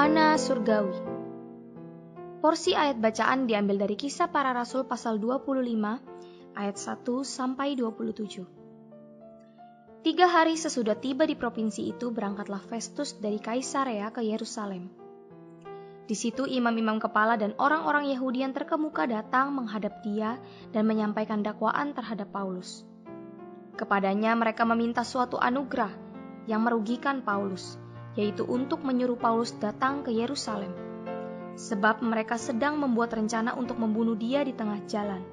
Mana surgawi. Porsi ayat bacaan diambil dari Kisah Para Rasul pasal 25 ayat 1 sampai 27. 3 hari sesudah tiba di provinsi itu, berangkatlah Festus dari Kaisarea ke Yerusalem. Di situ imam-imam kepala dan orang-orang Yahudi yang terkemuka datang menghadap dia dan menyampaikan dakwaan terhadap Paulus. Kepadanya mereka meminta suatu anugerah yang merugikan Paulus, yaitu untuk menyuruh Paulus datang ke Yerusalem, sebab mereka sedang membuat rencana untuk membunuh dia di tengah jalan.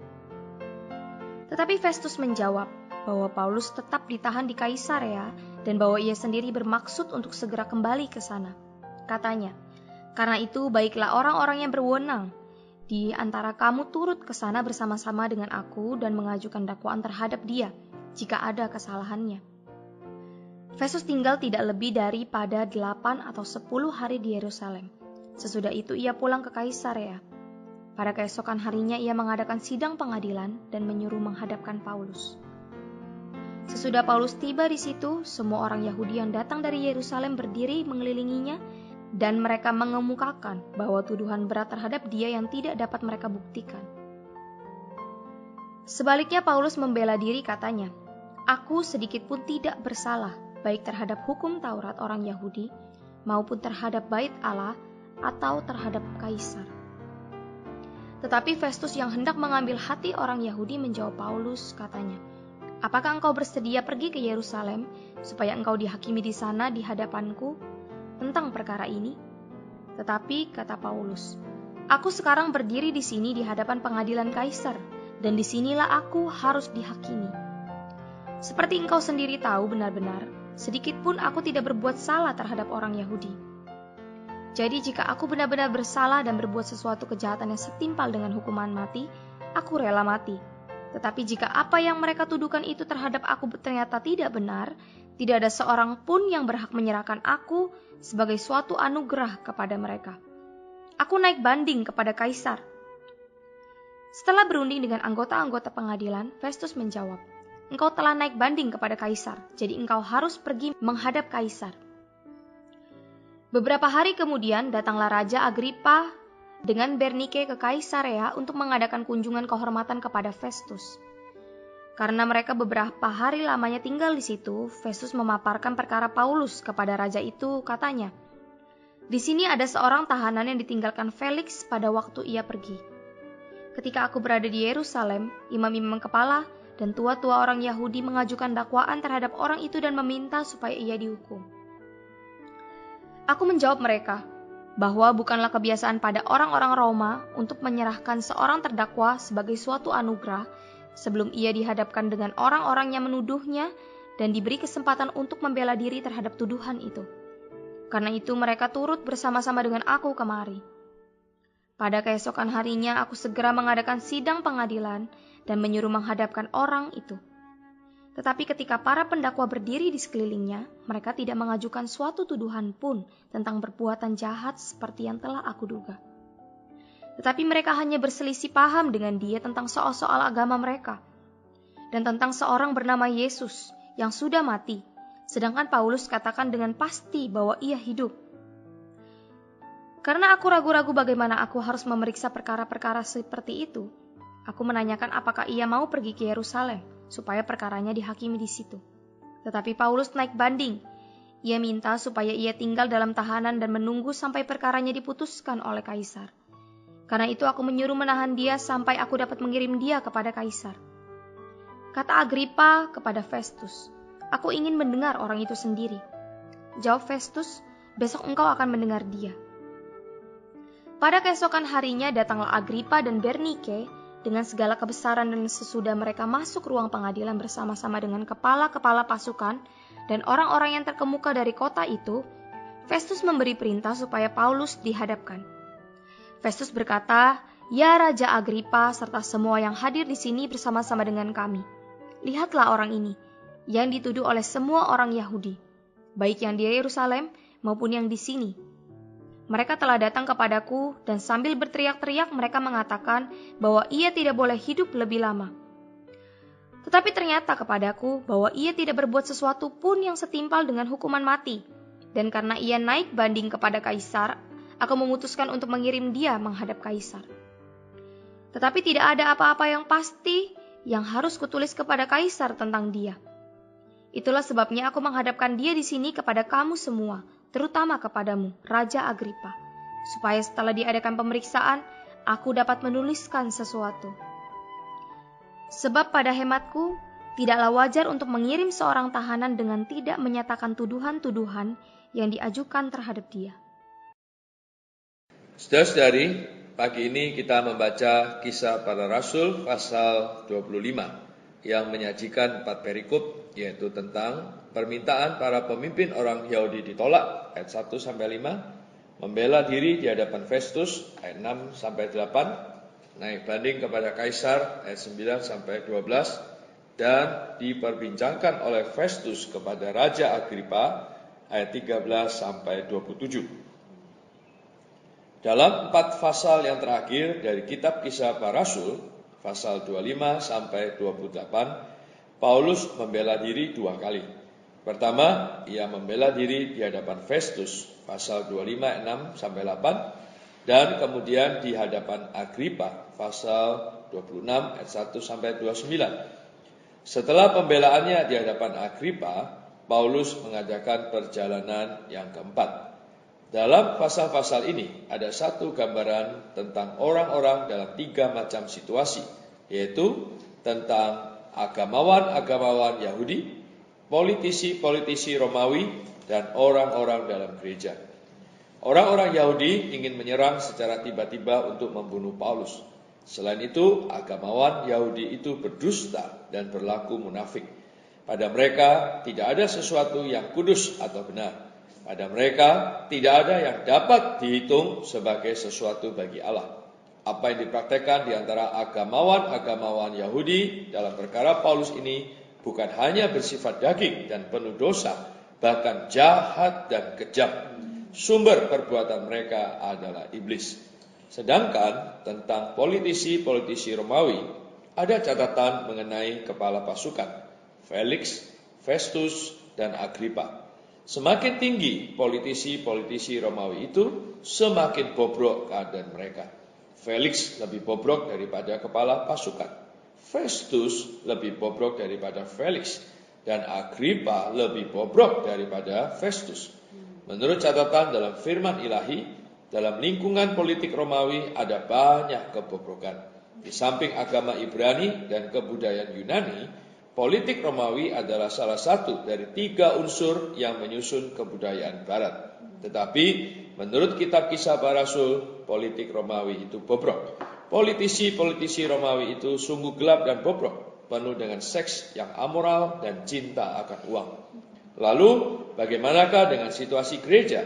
Tetapi Festus menjawab bahwa Paulus tetap ditahan di Kaisarea dan bahwa ia sendiri bermaksud untuk segera kembali ke sana. Katanya, "Karena itu baiklah orang-orang yang berwenang di antara kamu turut ke sana bersama-sama dengan aku dan mengajukan dakwaan terhadap dia jika ada kesalahannya." Festus tinggal tidak lebih daripada 8 atau 10 hari di Yerusalem. Sesudah itu ia pulang ke Kaisarea. Pada keesokan harinya ia mengadakan sidang pengadilan dan menyuruh menghadapkan Paulus. Sesudah Paulus tiba di situ, semua orang Yahudi yang datang dari Yerusalem berdiri mengelilinginya dan mereka mengemukakan bahwa tuduhan berat terhadap dia yang tidak dapat mereka buktikan. Sebaliknya Paulus membela diri, katanya, "Aku sedikit pun tidak bersalah, baik terhadap hukum Taurat orang Yahudi, maupun terhadap bait Allah atau terhadap Kaisar." Tetapi Festus yang hendak mengambil hati orang Yahudi menjawab Paulus, katanya, "Apakah engkau bersedia pergi ke Yerusalem supaya engkau dihakimi di sana di hadapanku tentang perkara ini?" Tetapi kata Paulus, "Aku sekarang berdiri di sini di hadapan pengadilan Kaisar, dan disinilah aku harus dihakimi. Seperti engkau sendiri tahu benar-benar, sedikit pun aku tidak berbuat salah terhadap orang Yahudi. Jadi jika aku benar-benar bersalah dan berbuat sesuatu kejahatan yang setimpal dengan hukuman mati, aku rela mati. Tetapi jika apa yang mereka tuduhkan itu terhadap aku ternyata tidak benar, tidak ada seorang pun yang berhak menyerahkan aku sebagai suatu anugerah kepada mereka. Aku naik banding kepada Kaisar." Setelah berunding dengan anggota-anggota pengadilan, Festus menjawab, "Engkau telah naik banding kepada Kaisar, jadi engkau harus pergi menghadap Kaisar." Beberapa hari kemudian datanglah Raja Agripa dengan Bernike ke Kaisarea untuk mengadakan kunjungan kehormatan kepada Festus. Karena mereka beberapa hari lamanya tinggal di situ, Festus memaparkan perkara Paulus kepada raja itu, katanya, "Di sini ada seorang tahanan yang ditinggalkan Felix pada waktu ia pergi. Ketika aku berada di Yerusalem, imam-imam kepala dan tua-tua orang Yahudi mengajukan dakwaan terhadap orang itu dan meminta supaya ia dihukum. Aku menjawab mereka bahwa bukanlah kebiasaan pada orang-orang Roma untuk menyerahkan seorang terdakwa sebagai suatu anugerah sebelum ia dihadapkan dengan orang-orang yang menuduhnya dan diberi kesempatan untuk membela diri terhadap tuduhan itu. Karena itu mereka turut bersama-sama dengan aku kemari. Pada keesokan harinya aku segera mengadakan sidang pengadilan dan menyuruh menghadapkan orang itu. Tetapi ketika para pendakwa berdiri di sekelilingnya, mereka tidak mengajukan suatu tuduhan pun tentang perbuatan jahat seperti yang telah aku duga. Tetapi mereka hanya berselisih paham dengan dia tentang soal-soal agama mereka dan tentang seorang bernama Yesus yang sudah mati, sedangkan Paulus katakan dengan pasti bahwa ia hidup. Karena aku ragu-ragu bagaimana aku harus memeriksa perkara-perkara seperti itu, aku menanyakan apakah ia mau pergi ke Yerusalem supaya perkaranya dihakimi di situ. Tetapi Paulus naik banding. Ia minta supaya ia tinggal dalam tahanan dan menunggu sampai perkaranya diputuskan oleh Kaisar. Karena itu aku menyuruh menahan dia sampai aku dapat mengirim dia kepada Kaisar." Kata Agripa kepada Festus, "Aku ingin mendengar orang itu sendiri." Jawab Festus, "Besok engkau akan mendengar dia." Pada keesokan harinya datanglah Agripa dan Bernike dengan segala kebesaran, dan sesudah mereka masuk ruang pengadilan bersama-sama dengan kepala-kepala pasukan dan orang-orang yang terkemuka dari kota itu, Festus memberi perintah supaya Paulus dihadapkan. Festus berkata, "Ya Raja Agripa serta semua yang hadir di sini bersama-sama dengan kami. Lihatlah orang ini, yang dituduh oleh semua orang Yahudi, baik yang di Yerusalem maupun yang di sini. Mereka telah datang kepadaku dan sambil berteriak-teriak mereka mengatakan bahwa ia tidak boleh hidup lebih lama. Tetapi ternyata kepadaku bahwa ia tidak berbuat sesuatu pun yang setimpal dengan hukuman mati. Dan karena ia naik banding kepada Kaisar, aku memutuskan untuk mengirim dia menghadap kaisar. Tetapi tidak ada apa-apa yang pasti yang harus kutulis kepada kaisar tentang dia. Itulah sebabnya aku menghadapkan dia di sini kepada kamu semua, terutama kepadamu, Raja Agripa, supaya setelah diadakan pemeriksaan, aku dapat menuliskan sesuatu. Sebab pada hematku, tidaklah wajar untuk mengirim seorang tahanan dengan tidak menyatakan tuduhan-tuduhan yang diajukan terhadap dia. Saudara-saudari, pagi ini kita membaca Kisah Para Rasul pasal 25 yang menyajikan 4 perikop, yaitu tentang permintaan para pemimpin orang Yahudi ditolak ayat 1-5, membela diri di hadapan Festus ayat 6-8, naik banding kepada Kaisar ayat 9-12, dan diperbincangkan oleh Festus kepada Raja Agripa ayat 13-27. Dalam 4 pasal yang terakhir dari kitab Kisah Para Rasul, pasal 25-28, Paulus membela diri 2 kali. Pertama, ia membela diri di hadapan Festus, pasal 25 6-8, dan kemudian di hadapan Agripa, pasal 26 ayat 1-29. Setelah pembelaannya di hadapan Agripa, Paulus mengadakan perjalanan yang keempat. Dalam pasal-pasal ini ada satu gambaran tentang orang-orang dalam 3 macam situasi, yaitu tentang agamawan-agamawan Yahudi, politisi-politisi Romawi, dan orang-orang dalam gereja. Orang-orang Yahudi ingin menyerang secara tiba-tiba untuk membunuh Paulus. Selain itu, agamawan Yahudi itu berdusta dan berlaku munafik. Pada mereka tidak ada sesuatu yang kudus atau benar. Pada mereka tidak ada yang dapat dihitung sebagai sesuatu bagi Allah. Apa yang dipraktekkan di antara agamawan-agamawan Yahudi dalam perkara Paulus ini bukan hanya bersifat daging dan penuh dosa, bahkan jahat dan kejam. Sumber perbuatan mereka adalah iblis. Sedangkan tentang politisi-politisi Romawi, ada catatan mengenai kepala pasukan, Felix, Festus, dan Agripa. Semakin tinggi politisi-politisi Romawi itu, semakin bobrok keadaan mereka. Felix lebih bobrok daripada kepala pasukan. Festus lebih bobrok daripada Felix. Dan Agripa lebih bobrok daripada Festus. Menurut catatan dalam firman ilahi, dalam lingkungan politik Romawi ada banyak kebobrokan. Di samping agama Ibrani dan kebudayaan Yunani, politik Romawi adalah salah satu dari 3 unsur yang menyusun kebudayaan Barat. Tetapi menurut kitab Kisah Para Rasul, politik Romawi itu bobrok. Politisi-politisi Romawi itu sungguh gelap dan bobrok, penuh dengan seks yang amoral dan cinta akan uang. Lalu bagaimanakah dengan situasi gereja?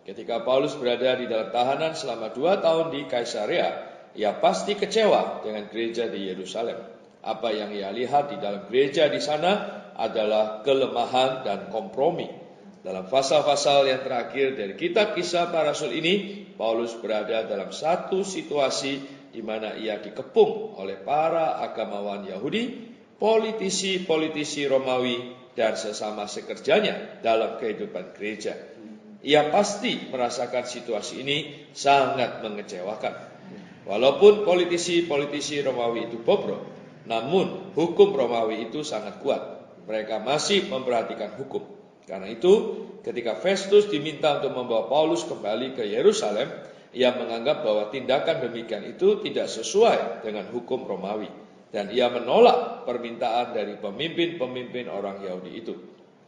Ketika Paulus berada di dalam tahanan selama 2 tahun di Kaisarea, ia pasti kecewa dengan gereja di Yerusalem. Apa yang ia lihat di dalam gereja di sana adalah kelemahan dan kompromi. Dalam pasal-pasal yang terakhir dari kitab Kisah Para Rasul ini, Paulus berada dalam satu situasi di mana ia dikepung oleh para agamawan Yahudi, politisi-politisi Romawi, dan sesama sekerjanya dalam kehidupan gereja. Ia pasti merasakan situasi ini sangat mengecewakan. Walaupun politisi-politisi Romawi itu bobrok, namun hukum Romawi itu sangat kuat. Mereka masih memperhatikan hukum. Karena itu, ketika Festus diminta untuk membawa Paulus kembali ke Yerusalem, ia menganggap bahwa tindakan demikian itu tidak sesuai dengan hukum Romawi. Dan ia menolak permintaan dari pemimpin-pemimpin orang Yahudi itu.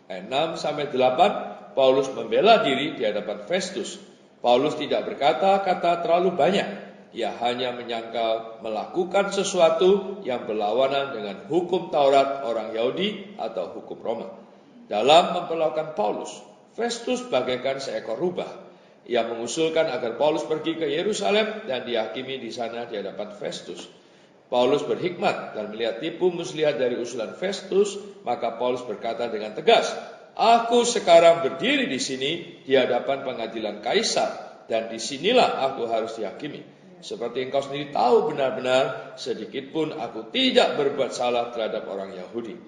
Ayat 6-8, Paulus membela diri di hadapan Festus. Paulus tidak berkata-kata terlalu banyak. Ia hanya menyangkal melakukan sesuatu yang berlawanan dengan hukum Taurat orang Yahudi atau hukum Roma. Dalam memperlakukan Paulus, Festus bagaikan seekor rubah. Ia mengusulkan agar Paulus pergi ke Yerusalem dan dihakimi di sana di hadapan Festus. Paulus berhikmat dan melihat tipu muslihat dari usulan Festus, maka Paulus berkata dengan tegas, "Aku sekarang berdiri di sini di hadapan pengadilan Kaisar, dan disinilah aku harus dihakimi. Seperti engkau sendiri tahu benar-benar, sedikit pun aku tidak berbuat salah terhadap orang Yahudi."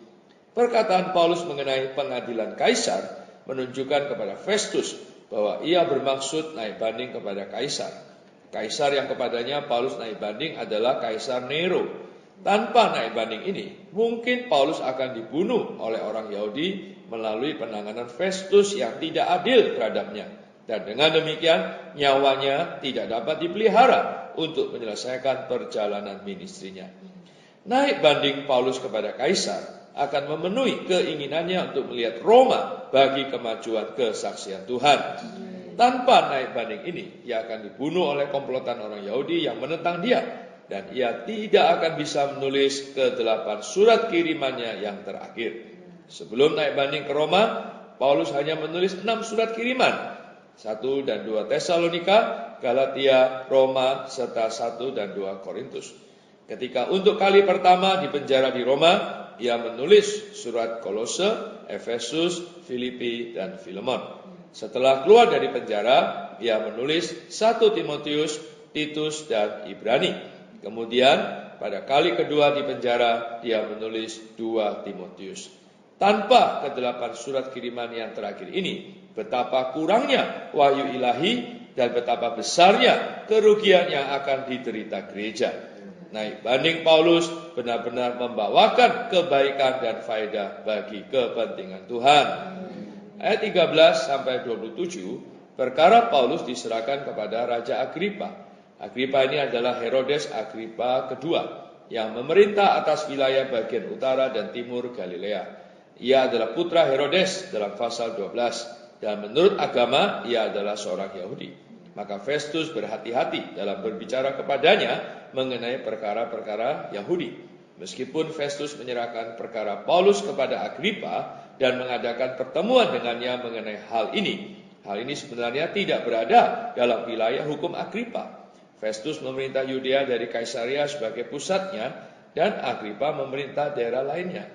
Perkataan Paulus mengenai pengadilan Kaisar menunjukkan kepada Festus bahwa ia bermaksud naik banding kepada Kaisar. Kaisar yang kepadanya Paulus naik banding adalah Kaisar Nero. Tanpa naik banding ini, mungkin Paulus akan dibunuh oleh orang Yahudi melalui penanganan Festus yang tidak adil terhadapnya. Dan dengan demikian, nyawanya tidak dapat dipelihara untuk menyelesaikan perjalanan ministrinya. Naik banding Paulus kepada Kaisar akan memenuhi keinginannya untuk melihat Roma bagi kemajuan kesaksian Tuhan. Tanpa naik banding ini, ia akan dibunuh oleh komplotan orang Yahudi yang menentang dia. Dan ia tidak akan bisa menulis ke-8 surat kirimannya yang terakhir. Sebelum naik banding ke Roma, Paulus hanya menulis 6 surat kiriman. 1 dan 2 Tesalonika, Galatia, Roma, serta 1 dan 2 Korintus. Ketika untuk kali pertama di penjara di Roma, ia menulis surat Kolose, Efesus, Filipi, dan Filemon. Setelah keluar dari penjara, ia menulis 1 Timotius, Titus, dan Ibrani. Kemudian pada kali kedua di penjara, dia menulis 2 Timotius. Tanpa ke-8 surat kiriman yang terakhir ini, betapa kurangnya wahyu ilahi dan betapa besarnya kerugian yang akan diderita gereja. Naik banding Paulus benar-benar membawakan kebaikan dan faedah bagi kepentingan Tuhan. Ayat 13-27, perkara Paulus diserahkan kepada Raja Agripa. Agripa ini adalah Herodes Agripa kedua yang memerintah atas wilayah bagian utara dan timur Galilea. Ia adalah putra Herodes dalam pasal 12 dan menurut agama ia adalah seorang Yahudi. Maka Festus berhati-hati dalam berbicara kepadanya mengenai perkara-perkara Yahudi. Meskipun Festus menyerahkan perkara Paulus kepada Agripa dan mengadakan pertemuan dengannya mengenai hal ini sebenarnya tidak berada dalam wilayah hukum Agripa. Festus memerintah Yudea dari Kaisaria sebagai pusatnya dan Agripa memerintah daerah lainnya.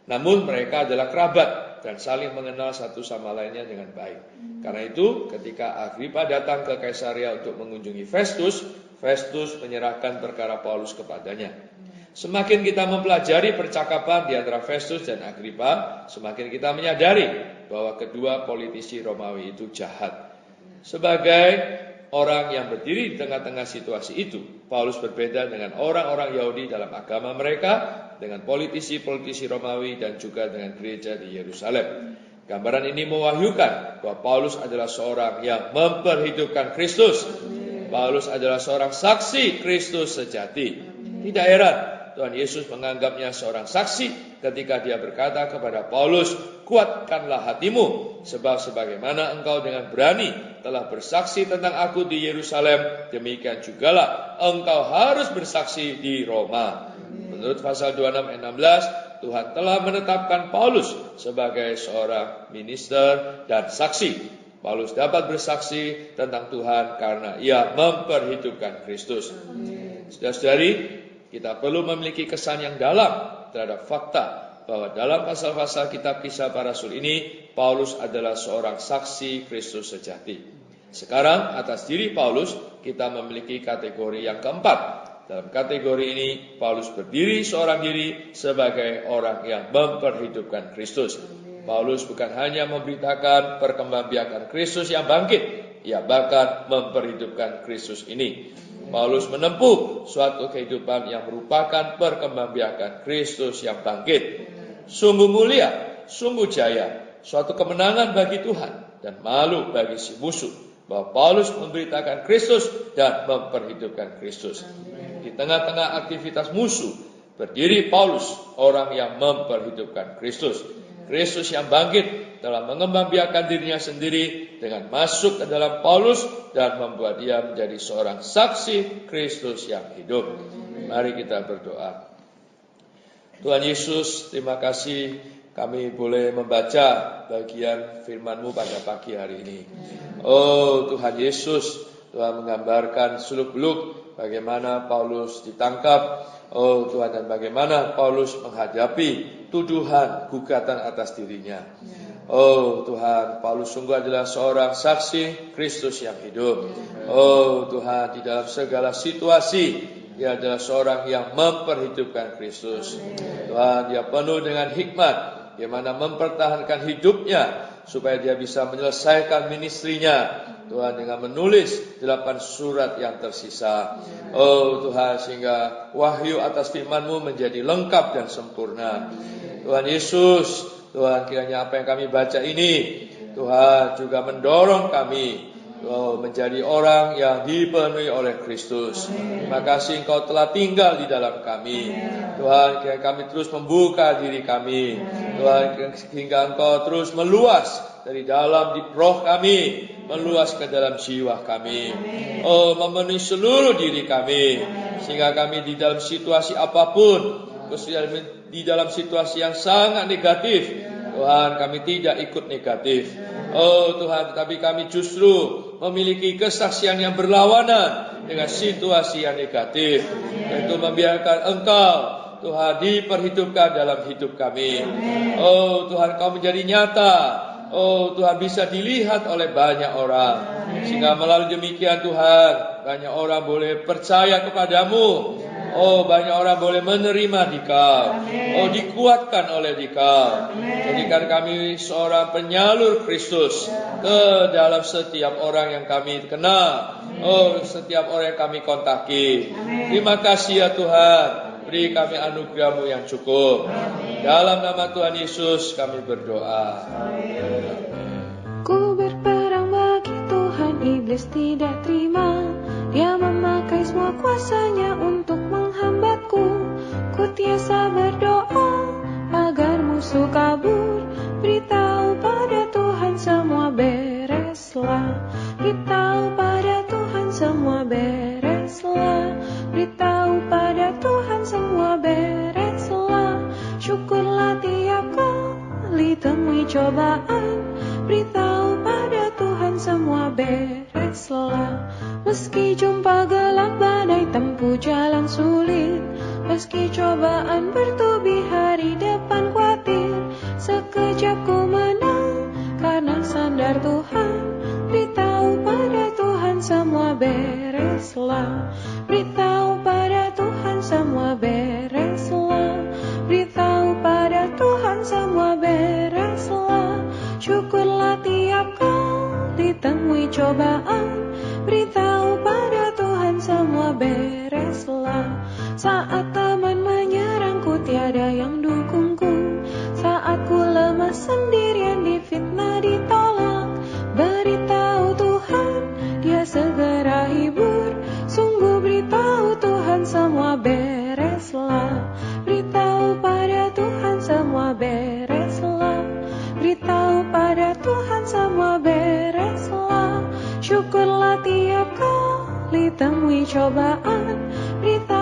Namun mereka adalah kerabat dan saling mengenal satu sama lainnya dengan baik. Karena itu ketika Agripa datang ke Kaisaria untuk mengunjungi Festus, Festus menyerahkan perkara Paulus kepadanya. Semakin kita mempelajari percakapan di antara Festus dan Agripa, semakin kita menyadari bahwa kedua politisi Romawi itu jahat. Sebagai orang yang berdiri di tengah-tengah situasi itu, Paulus berbeda dengan orang-orang Yahudi dalam agama mereka, dengan politisi-politisi Romawi dan juga dengan gereja di Yerusalem. Gambaran ini mewahyukan bahwa Paulus adalah seorang yang memperhidupkan Kristus. Paulus adalah seorang saksi Kristus sejati. Tidak heran Tuhan Yesus menganggapnya seorang saksi ketika dia berkata kepada Paulus, kuatkanlah hatimu, sebab sebagaimana engkau dengan berani telah bersaksi tentang aku di Yerusalem, demikian jugalah engkau harus bersaksi di Roma. Menurut pasal 26 ayat 16, Tuhan telah menetapkan Paulus sebagai seorang minister dan saksi. Paulus dapat bersaksi tentang Tuhan karena ia memperhidupkan Kristus. Saudara-saudari, kita perlu memiliki kesan yang dalam terhadap fakta bahwa dalam pasal-pasal kitab Kisah Para Rasul ini, Paulus adalah seorang saksi Kristus sejati. Sekarang atas diri Paulus, kita memiliki kategori yang keempat. Dalam kategori ini, Paulus berdiri seorang diri sebagai orang yang memperhidupkan Kristus. Paulus bukan hanya memberitakan perkembangbiakan Kristus yang bangkit, ia bahkan memperhidupkan Kristus ini. Paulus menempuh suatu kehidupan yang merupakan perkembangbiakan Kristus yang bangkit. Sungguh mulia, sungguh jaya, suatu kemenangan bagi Tuhan dan malu bagi si musuh bahwa Paulus memberitakan Kristus dan memperhidupkan Kristus. Di tengah-tengah aktivitas musuh, berdiri Paulus, orang yang memperhidupkan Kristus. Kristus yang bangkit telah mengembangbiakan dirinya sendiri dengan masuk ke dalam Paulus dan membuat dia menjadi seorang saksi Kristus yang hidup. Mari kita berdoa. Tuhan Yesus, terima kasih kami boleh membaca bagian firman-Mu pada pagi hari ini. Oh Tuhan Yesus, Tuhan menggambarkan seluk-beluk bagaimana Paulus ditangkap. Oh Tuhan, dan bagaimana Paulus menghadapi tuduhan, gugatan atas dirinya. Oh Tuhan, Paulus sungguh adalah seorang saksi Kristus yang hidup. Oh Tuhan, di dalam segala situasi, dia adalah seorang yang memperhidupkan Kristus. Tuhan, dia penuh dengan hikmat, bagaimana mempertahankan hidupnya supaya dia bisa menyelesaikan ministrinya, Tuhan, dengan menulis 8 surat yang tersisa. Oh Tuhan, sehingga wahyu atas firman-Mu menjadi lengkap dan sempurna. Tuhan Yesus, Tuhan, kiranya apa yang kami baca ini, Tuhan, juga mendorong kami menjadi orang yang dipenuhi oleh Kristus. Terima kasih Engkau telah tinggal di dalam kami. Tuhan, kiranya kami terus membuka diri kami. Tuhan, hingga Engkau terus meluas dari dalam di roh kami, meluas ke dalam jiwa kami. Oh, memenuhi seluruh diri kami, sehingga kami di dalam situasi apapun, khususnya di dalam situasi yang sangat negatif, Tuhan, kami tidak ikut negatif. Oh Tuhan, tetapi kami justru memiliki kesaksian yang berlawanan dengan situasi yang negatif, yaitu membiarkan Engkau, Tuhan, diperhitupkan dalam hidup kami. Oh Tuhan, Kau menjadi nyata. Oh Tuhan, bisa dilihat oleh banyak orang, sehingga melalui demikian Tuhan, banyak orang boleh percaya kepadamu. Oh, banyak orang boleh menerima Dikau. Oh, dikuatkan oleh Dikau. Jadikan kami seorang penyalur Kristus ke dalam setiap orang yang kami kenal. Oh, setiap orang yang kami kontaki. Terima kasih ya Tuhan. Beri kami anugerah-Mu yang cukup. Dalam nama Tuhan Yesus kami berdoa. Ku berperang bagi Tuhan, iblis tidak terima. Dia memakai semua kuasanya untuk menghambatku. Ku tiasa berdoa agar musuh kabur. Beritahu pada Tuhan semua bereslah. Beritahu pada Tuhan semua bereslah. Beritahu pada Tuhan semua bereslah. Syukurlah tiap kali temui cobaan. Beritahu pada Tuhan semua bereslah. Meski jumpa gelap badai, tempuh jalan sulit, meski cobaan bertubi hari depan khawatir, sekejap ku menang karena sandar Tuhan. Beritahu pada Tuhan semua bereslah. Beritahu pada Tuhan semua bereslah. Beritahu pada Tuhan semua bereslah. Syukurlah tiap kali temui cobaan. Beritahu pada Tuhan semua bereslah. Saat teman menyerangku, tiada yang dukungku. Saat ku lemah sendirian, difitnah, ditolak, beritahu Tuhan, Dia segera hibur. Sungguh beritahu Tuhan semua bereslah. Beritahu pada Tuhan semua bereslah. Beritahu pada Tuhan semua bereslah. Syukurlah tiap kali temui cobaan. Beritahu